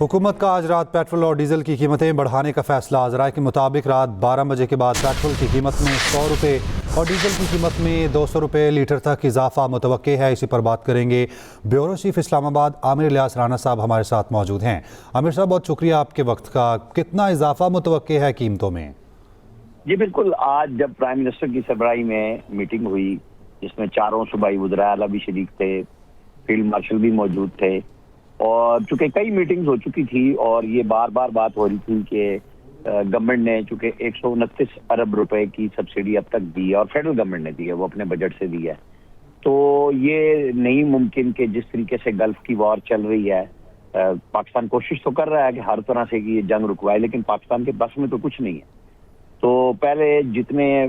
हुकूमत का आज रात पेट्रोल और डीजल की कीमतें बढ़ाने का फैसला। ज़राए के मुताबिक रात 12 बजे के बाद पेट्रोल की कीमत में 100 रुपये और डीजल की कीमत में 200 रुपये लीटर तक इजाफा मुतवक्के है। इसी पर बात करेंगे। ब्यूरो चीफ इस्लामाबाद आमिर इलियास राना साहब हमारे साथ मौजूद हैं। आमिर साहब, बहुत शुक्रिया आपके वक्त का। कितना इजाफा मुतवक्के है कीमतों में? जी बिल्कुल, आज जब प्राइम मिनिस्टर की सरबराही में मीटिंग हुई जिसमें चारों सूबाई वज़राए आला भी शरीक थे, फील्ड मार्शल भी मौजूद थे, और चूंकि कई मीटिंग्स हो चुकी थी और ये बार बार बात हो रही थी कि गवर्नमेंट ने चूंकि 129 अरब रुपए की सब्सिडी अब तक दी है और फेडरल गवर्नमेंट ने दी है, वो अपने बजट से दी है, तो ये नहीं मुमकिन कि जिस तरीके से गल्फ की वॉर चल रही है, पाकिस्तान कोशिश तो कर रहा है कि हर तरह से कि ये जंग रुकवाए, लेकिन पाकिस्तान के बस में तो कुछ नहीं है। तो पहले जितने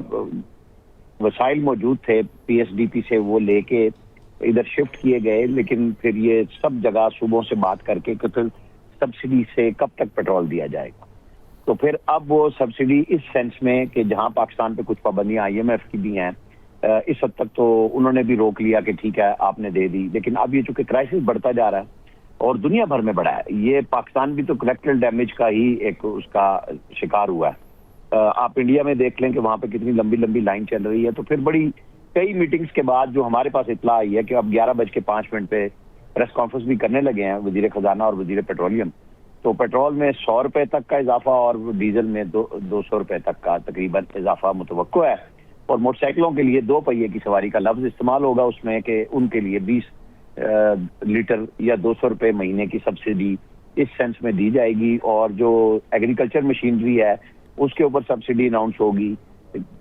वसाइल मौजूद थे पीएसडीपी से वो लेके इधर शिफ्ट किए गए, लेकिन फिर ये सब जगह सूबों से बात करके कि फिर सब्सिडी से कब तक पेट्रोल दिया जाएगा। तो फिर अब वो सब्सिडी इस सेंस में कि जहां पाकिस्तान पे कुछ पाबंदियां आईएमएफ की भी हैं, इस हद तक तो उन्होंने भी रोक लिया कि ठीक है आपने दे दी, लेकिन अब ये चूंकि क्राइसिस बढ़ता जा रहा है और दुनिया भर में बढ़ा है, ये पाकिस्तान भी तो कोलेक्टरल डैमेज का ही एक उसका शिकार हुआ है। आप इंडिया में देख लें कि वहां पे कितनी लंबी लंबी लाइन चल रही है। तो फिर बड़ी कई मीटिंग्स के बाद जो हमारे पास इतला आई है कि अब 11:05 पे प्रेस कॉन्फ्रेंस भी करने लगे हैं वजीर खजाना और वजीर पेट्रोलियम। तो पेट्रोल में 100 रुपए तक का इजाफा और डीजल में 200 रुपए तक का तकरीबन इजाफा मुतवक्को है। और मोटरसाइकिलों के लिए 2 पहिए की सवारी का लफ्ज इस्तेमाल होगा उसमें कि उनके लिए 20 लीटर या 200 रुपए महीने की सब्सिडी इस सेंस में दी जाएगी। और जो एग्रीकल्चर मशीनरी है उसके ऊपर सब्सिडी अनाउंस होगी,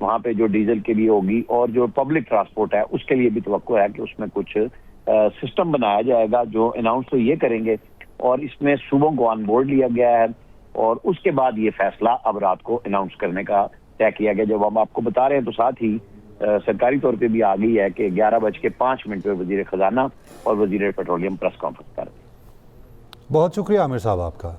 वहां पे जो डीजल के लिए होगी, और जो पब्लिक ट्रांसपोर्ट है उसके लिए भी तवक्को है कि उसमें कुछ सिस्टम बनाया जाएगा जो अनाउंस तो ये करेंगे, और इसमें सूबों को ऑन बोर्ड लिया गया है। और उसके बाद ये फैसला अब रात को अनाउंस करने का तय किया गया। जब हम आपको बता रहे हैं तो साथ ही सरकारी तौर पे भी आ गई है कि 11:05 पे वजीर खजाना और वजीर पेट्रोलियम प्रेस कॉन्फ्रेंस कर रहे हैं। बहुत शुक्रिया आमिर साहब आपका।